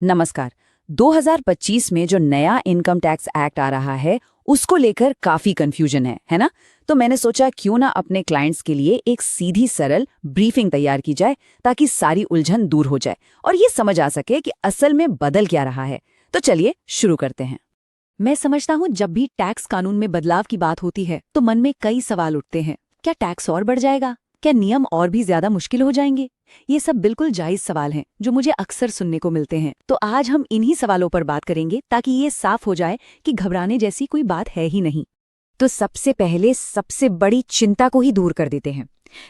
नमस्कार। 2025 में जो नया इनकम टैक्स एक्ट आ रहा है उसको लेकर काफी कंफ्यूजन है ना? तो मैंने सोचा क्यों ना अपने क्लाइंट्स के लिए एक सीधी सरल ब्रीफिंग तैयार की जाए ताकि सारी उलझन दूर हो जाए और ये समझ आ सके कि असल में बदल क्या रहा है। तो चलिए शुरू करते हैं। मैं समझता हूँ जब भी टैक्स कानून में बदलाव की बात होती है तो मन में कई सवाल उठते हैं। क्या टैक्स और बढ़ जाएगा? क्या नियम और भी ज्यादा मुश्किल हो जाएंगे? ये सब बिल्कुल जायज सवाल हैं जो मुझे अक्सर सुनने को मिलते हैं। तो आज हम इन्हीं सवालों पर बात करेंगे ताकि ये साफ हो जाए कि घबराने जैसी कोई बात है ही नहीं। तो सबसे पहले सबसे बड़ी चिंता को ही दूर कर देते हैं।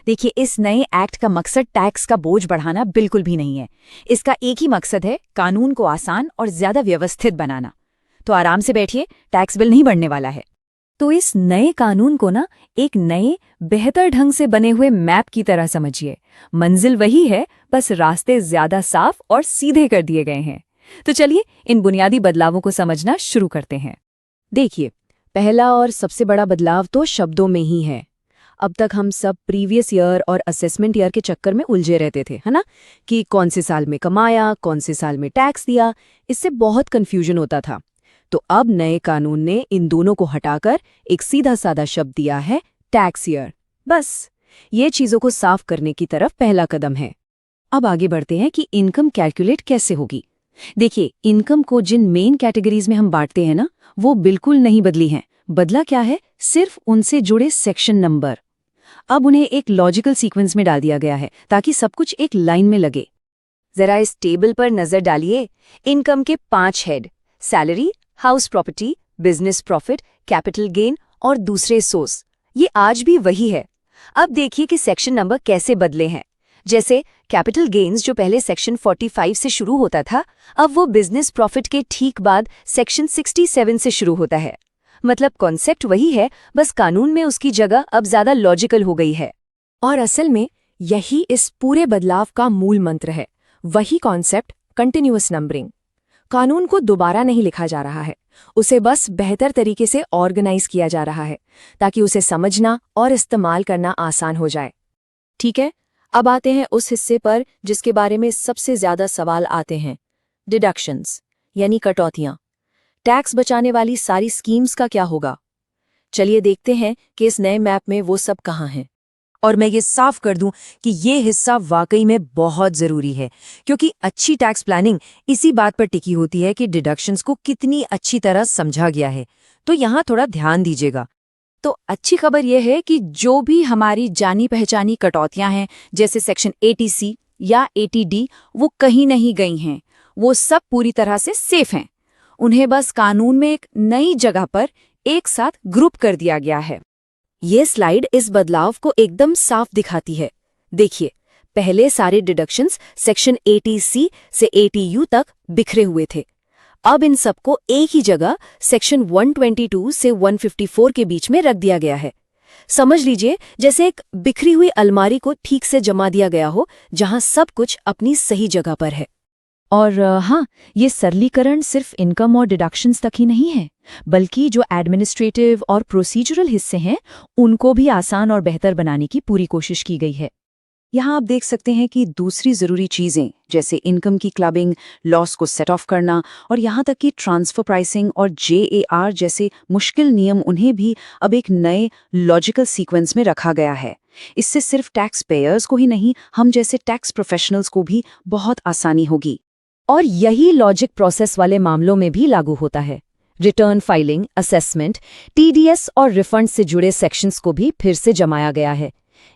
देखिए, इस नए एक्ट का मकसद टैक्स का बोझ बढ़ाना बिल्कुल भी नहीं है। इसका एक ही मकसद है, कानून को आसान और ज्यादा व्यवस्थित बनाना। तो आराम से बैठिए, टैक्स बिल नहीं बढ़ने वाला है। तो इस नए कानून को ना एक नए बेहतर ढंग से बने हुए मैप की तरह समझिए। मंजिल वही है, बस रास्ते ज्यादा साफ और सीधे कर दिए गए हैं। तो चलिए इन बुनियादी बदलावों को समझना शुरू करते हैं। देखिए, पहला और सबसे बड़ा बदलाव तो शब्दों में ही है। अब तक हम सब प्रीवियस ईयर और असेसमेंट ईयर के चक्कर में उलझे रहते थे, है ना? कि कौन से साल में कमाया, कौन से साल में टैक्स दिया। इससे बहुत कंफ्यूजन होता था। तो अब नए कानून ने इन दोनों को हटाकर एक सीधा साधा शब्द दिया है, टैक्स ईयर। बस ये चीजों को साफ करने की तरफ पहला कदम है। अब आगे बढ़ते हैं कि इनकम कैलकुलेट कैसे होगी। देखिए, इनकम को जिन मेन कैटेगरीज में हम बांटते हैं ना, वो बिल्कुल नहीं बदली हैं। बदला क्या है? सिर्फ उनसे जुड़े सेक्शन नंबर। अब उन्हें एक लॉजिकल सीक्वेंस में डाल दिया गया है ताकि सब कुछ एक लाइन में लगे। जरा इस टेबल पर नजर डालिए। इनकम के 5 head: salary, house property, business profit, capital gain और दूसरे सोर्स। ये आज भी वही है। अब देखिए कि सेक्शन नंबर कैसे बदले हैं। जैसे कैपिटल गेन्स जो पहले सेक्शन 45 से शुरू होता था, अब वो बिजनेस प्रॉफिट के ठीक बाद सेक्शन 67 से शुरू होता है। मतलब कॉन्सेप्ट वही है, बस कानून में उसकी जगह अब ज्यादा लॉजिकल हो गई है। और असल में यही इस पूरे बदलाव का मूल मंत्र है। वही कॉन्सेप्ट, कंटिन्यूअस नंबरिंग। कानून को दोबारा नहीं लिखा जा रहा है, उसे बस बेहतर तरीके से ऑर्गेनाइज किया जा रहा है ताकि उसे समझना और इस्तेमाल करना आसान हो जाए। ठीक है, अब आते हैं उस हिस्से पर जिसके बारे में सबसे ज्यादा सवाल आते हैं, डिडक्शंस यानी कटौतियां। टैक्स बचाने वाली सारी स्कीम्स का क्या होगा? चलिए देखते हैं कि इस नए मैप में वो सब कहाँ हैं। और मैं ये साफ कर दूं कि ये हिस्सा वाकई में बहुत जरूरी है, क्योंकि अच्छी टैक्स प्लानिंग इसी बात पर टिकी होती है कि डिडक्शंस को कितनी अच्छी तरह समझा गया है। तो यहाँ थोड़ा ध्यान दीजिएगा। तो अच्छी खबर यह है कि जो भी हमारी जानी पहचानी कटौतियां हैं, जैसे सेक्शन 80C या 80D, वो कहीं नहीं गई हैं। वो सब पूरी तरह से सेफ हैं। उन्हें बस कानून में एक नई जगह पर एक साथ ग्रुप कर दिया गया है। ये स्लाइड इस बदलाव को एकदम साफ दिखाती है। देखिए, पहले सारे डिडक्शंस सेक्शन 80C से 80U तक बिखरे हुए थे। अब इन सबको एक ही जगह सेक्शन 122 से 154 के बीच में रख दिया गया है। समझ लीजिए जैसे एक बिखरी हुई अलमारी को ठीक से जमा दिया गया हो, जहां सब कुछ अपनी सही जगह पर है। और हाँ, ये सरलीकरण सिर्फ इनकम और डिडक्शंस तक ही नहीं है, बल्कि जो एडमिनिस्ट्रेटिव और प्रोसीजरल हिस्से हैं, उनको भी आसान और बेहतर बनाने की पूरी कोशिश की गई है। यहाँ आप देख सकते हैं कि दूसरी ज़रूरी चीज़ें जैसे इनकम की क्लबिंग, लॉस को सेट ऑफ करना और यहाँ तक कि ट्रांसफर प्राइसिंग और JAR जैसे मुश्किल नियम, उन्हें भी अब एक नए लॉजिकल सीक्वेंस में रखा गया है। इससे सिर्फ टैक्स पेयर्स को ही नहीं, हम जैसे टैक्स प्रोफेशनल्स को भी बहुत आसानी होगी। और यही लॉजिक प्रोसेस वाले मामलों में भी लागू होता है। रिटर्न फाइलिंग, असेसमेंट, TDS और रिफंड से जुड़े सेक्शंस को भी फिर से जमाया गया है।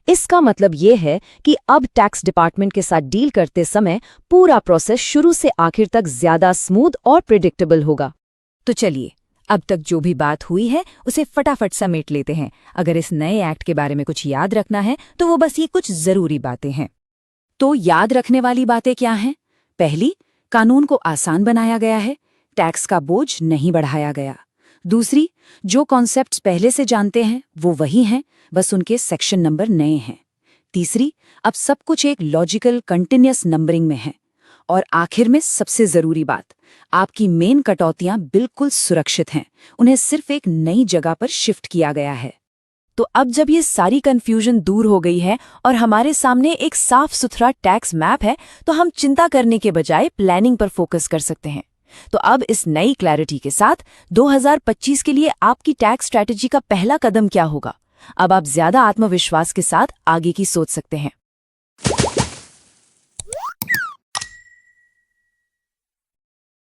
इसका मतलब ये है कि अब टैक्स डिपार्टमेंट के साथ डील करते समय पूरा प्रोसेस शुरू से आखिर तक ज्यादा स्मूथ और प्रिडिक्टेबल होगा। तो चलिए, अब तक जो भी बात हुई है उसे फटाफट समेट लेते हैं। अगर इस नए एक्ट के बारे में कुछ याद रखना है तो वो बस ये कुछ जरूरी बातें हैं। तो याद रखने वाली बातें क्या हैं? पहली, कानून को आसान बनाया गया है, टैक्स का बोझ नहीं बढ़ाया गया। दूसरी, जो कॉन्सेप्ट्स पहले से जानते हैं वो वही हैं, बस उनके सेक्शन नंबर नए हैं। तीसरी, अब सब कुछ एक लॉजिकल कंटिन्यूअस नंबरिंग में है। और आखिर में सबसे जरूरी बात, आपकी मेन कटौतियां बिल्कुल सुरक्षित हैं, उन्हें सिर्फ एक नई जगह पर शिफ्ट किया गया है। तो अब जब ये सारी कंफ्यूजन दूर हो गई है और हमारे सामने एक साफ सुथरा टैक्स मैप है, तो हम चिंता करने के बजाय प्लानिंग पर फोकस कर सकते हैं। तो अब इस नई क्लैरिटी के साथ 2025 के लिए आपकी टैक्स स्ट्रैटेजी का पहला कदम क्या होगा? अब आप ज्यादा आत्मविश्वास के साथ आगे की सोच सकते हैं।